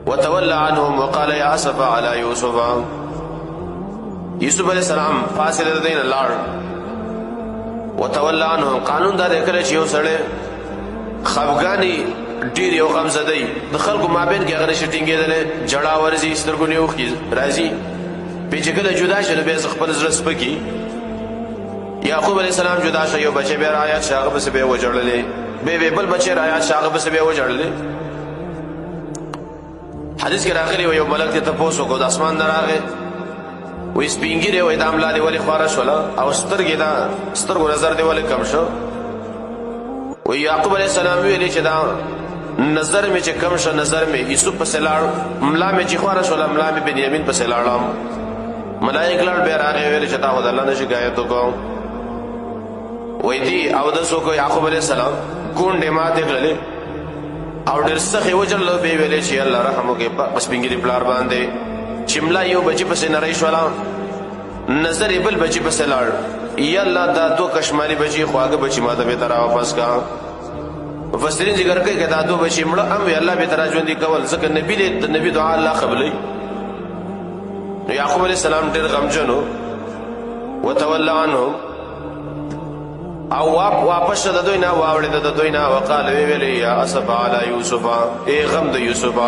وتولى عنهم وقال يا اسف على يوسف. یوسف علیہ السلام فاصله دین لاړ. وتولى عنهم قانون دا کله چې یو سړی خفګانی ډیر یو غم زدی د خلکو مابین کې هغه شټینګېدل جړا ورزي سترګو نیو راځي په چې کله جدا شول به خپل زړه سپکی. یعقوب علیہ السلام جدا شو یو بچی به رایا شاغه بس به وجړلې به بل بچی رایا شاغه بس به وجړلې. حدیث کې راغلی و یو ملک ته تاسو کو د اسمان دراغه وې سپینګری وې د عمله دی ولې خارش ولا او سترګې دا سترګو نظر دی ولې کم شو. و یعقوب علیہ السلام ویلې چې دا نظر می چې کم شو نظر می یوسف په سلاړ ملا می چې خارش ولا ملا می بنیامین په سلاړم. ملائک لړ به راغی ویلې چې تا خدای الله نه شکایت وکاو. وې دی او د سو کو یعقوب علیہ السلام ګونډه ماته کړلې او ډېر سخی وجل به ویلې چې الله رحم وکي پس بنګری پلار باندې چملا یو بچی پس نری شولا نظر بل بچی پس لاړ. یا الله دا دو کشمالی بچی خواږه بچی ماته به ترا واپس کا. مفسرین ذکر کوي چې دا دو بچی مړه ام الله به ترا ژوند کول ځکه نبی دې نبی دعا الله قبلې. یعقوب علیہ السلام ډېر غمجنو. وتولى عنهم او واپس د دوی نه واوړې د دوی نه وقال ویلې یا اسف علی یوسف ای غم د یوسف.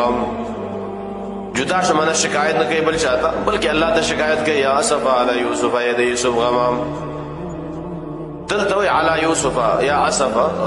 جدا شمانه شکایت نه کوي بل چاته بلکې الله ته شکایت کوي یا اسف علی یوسف ای د یوسف غمام. دلته وی علی یوسف یا اسف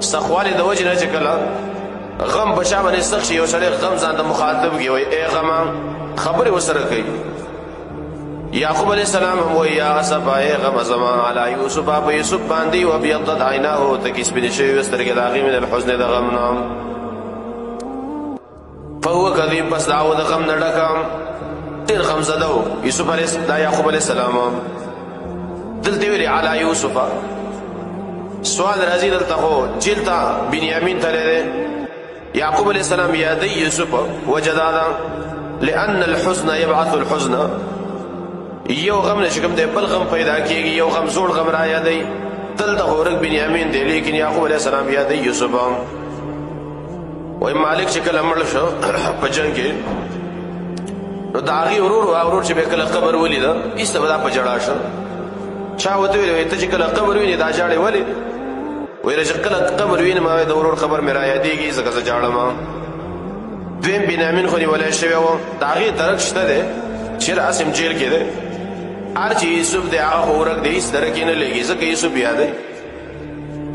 سخوالی د وجه نه چې کله غم بچا باندې سخت شي یو سړی غم ځان د مخاطب کوي ای غمام خبره وسره کوي. یعقوب علیہ السلام و یا اسف ای غم زما علی یوسف په یوسف باندې و ابيضت عیناه تکس بن شی وسترګ داغي من الحزن د غمنا. فهو کذب پس داو د غم نډکم تیر غم زدو یوسف علیہ السلام یعقوب علیہ السلام دلته ویری علی یوسف. سوال راځي دلته خو جلتا بنیامین تله یعقوب علیہ السلام یادی یوسف وجدادا لان الحزن يبعث الحزن. یو غم نشکم دی بل غم پیدا کیږي یو غم زوړ غم را یادی دلته غورک بنیامین دی لیکن یعقوب علیہ السلام یادی یوسف. وای مالک چې کله مړ شو په جنگ کې نو داغي ورور چې به کله قبر ولید ایسته ودا په جړا شو. چا وته ویل ته چې کله قبر ویني دا جاړي ولی ویل چې کله قبر ویني ما د ورور خبر مې را یادېږي زکه جاړم. دویم بنیامین خو نیولای شوی و داغي درک شته دی چیر اسم جیل کې دی ارچی یوسف دی هغه ورک دی اس درک نه لګي زکه یوسف یاد دی.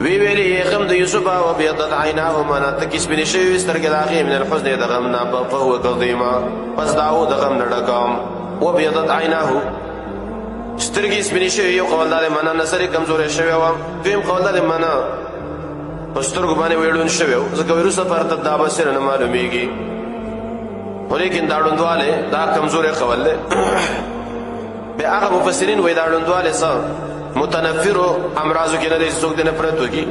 وی ویلی غم د یوسف او بیضت عیناه ومن تکس بن شی سترګ داغي من الحزن د غم نه فهو قضیما پس داو د غم نډکام و بیضت عیناه سترګ بن شی یو قوالدار معنا نظر کمزور شوی و دیم قوالدار معنا پسترګ باندې ویډون شوی زکه ورسره فرت د ابصر نه معلومیږي ولیکن داړوندواله دا کمزورې قول له به هغه مفسرین وې داړوندواله سره متنفر امراض کې نه دي څوک د نفرت وکي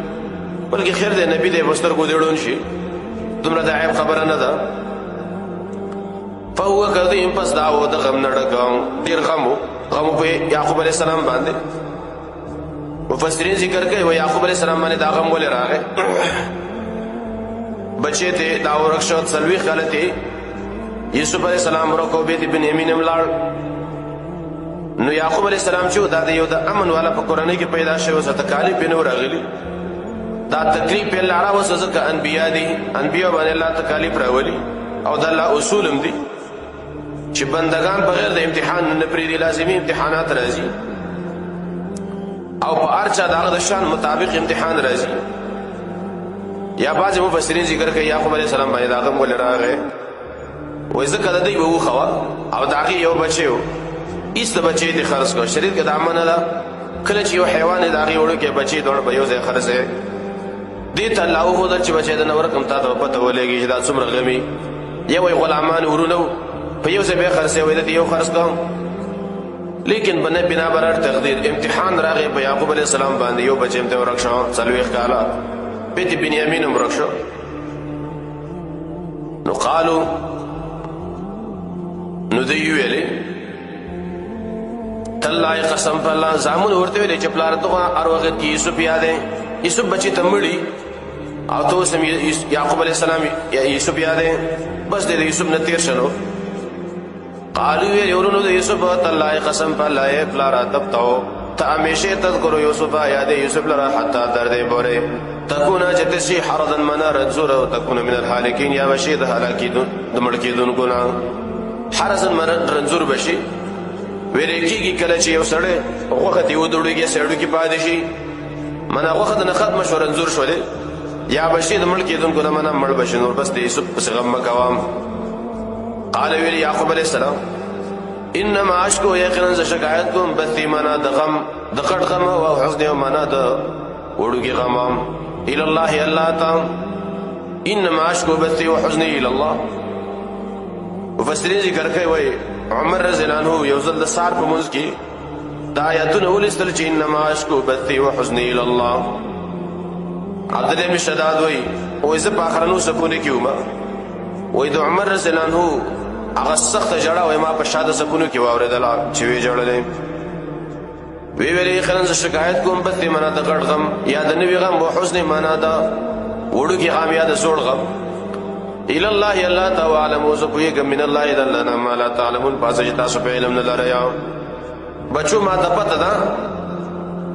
بلکې خیر دې نبی دې وستر کو دیړون شي تمره د عیب خبره نه ده. فهو کذیم پس داو د غم نډکاو ډیر غم په یعقوب علیہ السلام باندې. مفسرین ذکر کوي و یعقوب علیہ السلام باندې دا غم ولې راغی بچی ته دا ورښت سلوي غلطي یوسف علیہ السلام ورکو بیت بنیامین املاړ. نو یعقوب علیہ السلام چې دا یو د امن والا په قرآن کې پیدا شوی څه تکالیف به نور راغلي دا تکلیف په لاره وسه ځکه انبیا دي انبیا باندې الله تکالیف راولي او د الله اصول هم دي چې بندگان بغیر د امتحان نه پرې لازمي امتحانات راځي او په هر چا دغه شان مطابق امتحان راځي. یا بعض مفسرین ذکر کوي یعقوب علیہ السلام باندې دا غم ول راغی وای ځکه د دې وو خوا او داغي یو بچیو ایست بچی دي خرڅ کو شریعت کې د امانه ده کله چې یو حیوان داغي وړو کې بچی دوړ په یو ځای خرڅه دې ته الله هو در چې بچی د نور کم تا ته پته ولېږي چې دا څومره غمي یو غلامان ورونو په یو ځای به خرڅه وې د یو خرڅ کوم لیکن بنا برار تقدیر امتحان راغی په یعقوب علیہ السلام باندې یو بچی ته ورښو څلوي ښکالا بیت بنیامین ورښو. نو قالو نو دی ویلې تالله قسم بالله زامن ورته ویلې چې پلار ته هر وخت کې یوسف یادې یوسف بچی تمړي او تو سم یعقوب علیہ السلام یوسف یادې بس دې یوسف نه تیر شنو قالو یورونو د یوسف تعالی قسم په الله پلارا تبتو تا همیشه تذکر یوسف یاد یوسف لرا حتا درد بوره تكون جتشي حرضا منار زور وتكون من الهالكين يا بشيد هلاكي دمړکیدون ګنا حرزن منار رنزور بشي ویریږي کله چې یو سړی وخت یو دوړيږي سړی کې پادشي منا وخت نه ختم شو رنزور شو دي یا بشید دمړکیدون ګنا منا مړ بشي نور بس د یوسف پس غم مکوام قال ویل یعقوب علیہ السلام انما اشکو یقینا ز شکایت کوم بثی منا د غم د قړ غم او حزن منا د وړوکی غم الى الله الله تعالی انما اشکو بثی وحزنی الى الله مفسرین ذکر کوي وای عمر رضی الله عنه یو ځل د سار په منځ کې د آیاتونو ولستل چې انما اشکو بثی وحزنی الى الله عبد الله بن شداد وای او زه په اخرنو سکونه کې ومه وای د عمر رضی الله عنه هغه سخت جړه وای ما په شاده سکونو کې واوریدل چې وی جړلې وی ویلې خلنځ شکایت کوم بث معنا د غړ غم یا د نوی غم او حزن معنا د وړو کې غم یا د زوړ غم الى الله الله تعالی او زپوی من الله اذا لنا ما لا تعلمون پاسه تاسو په علم نه لریا بچو ما ته پته ده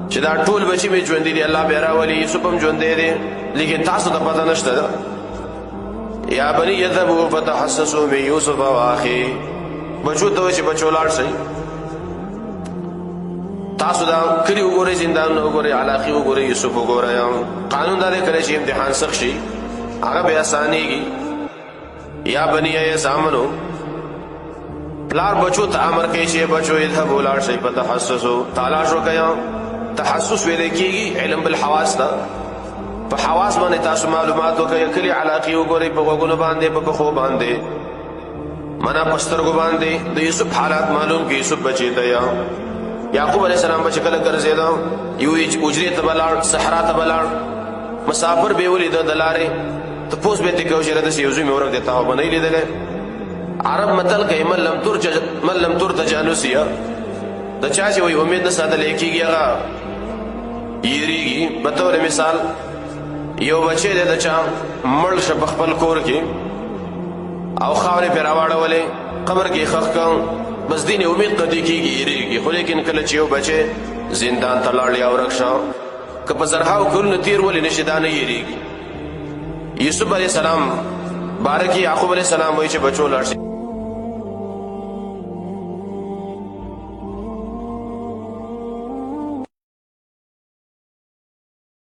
چې دا ټول بچی می ژوند دي الله به راولي یوسف هم ژوند دي لیکن تاسو ته پته نشته ده یا بنی یذهبوا فتحسسوا من یوسف واخی بچو ته چې بچو لاړ شي تاسو دا کړي وګورئ زندان وګورئ علاقه وګورئ یوسف وګورئ قانون دا کړی چې امتحان سخت شي هغه به اسانيږي یا بنی ای سامنو پلار بچو ته امر کوي چې بچو یذهبوا لاړ شي فتحسسوا تلاش وکړئ تحسس ویل کېږي علم بالحواس دا په حواس باندې تاسو معلومات وکړئ کلی علاقه وګورئ په وګونو باندې په خو باندې منا پسترګو باندې د یوسف حالات معلوم کې یوسف بچی ته یعقوب علیہ السلام بچ کله ګرځیدا یو اجری ته بلار صحرا ته بلار مسافر به ولید دلاره ته پوس به ته کوشره د یوزو مورک دیتا و بنې لیدل عرب متل کې من لم ترتج انسیا د چا چې وي امید نه ساده لیکيږي هغه یریږي متو مثال یو بچی د چا مړ شپ خپل کور کې او خاورې پر راوړولې قبر کې خخ کم بس دین امید قدی کیږي یریږي خو لیکن کله چې یو بچی زندان ته لاړ یا ورکشا که په زرهاو کورونه تیر ولې نشي دا نه یریږي یوسف علیہ السلام بارکی یعقوب علیہ السلام وایي چې بچو لاړ شي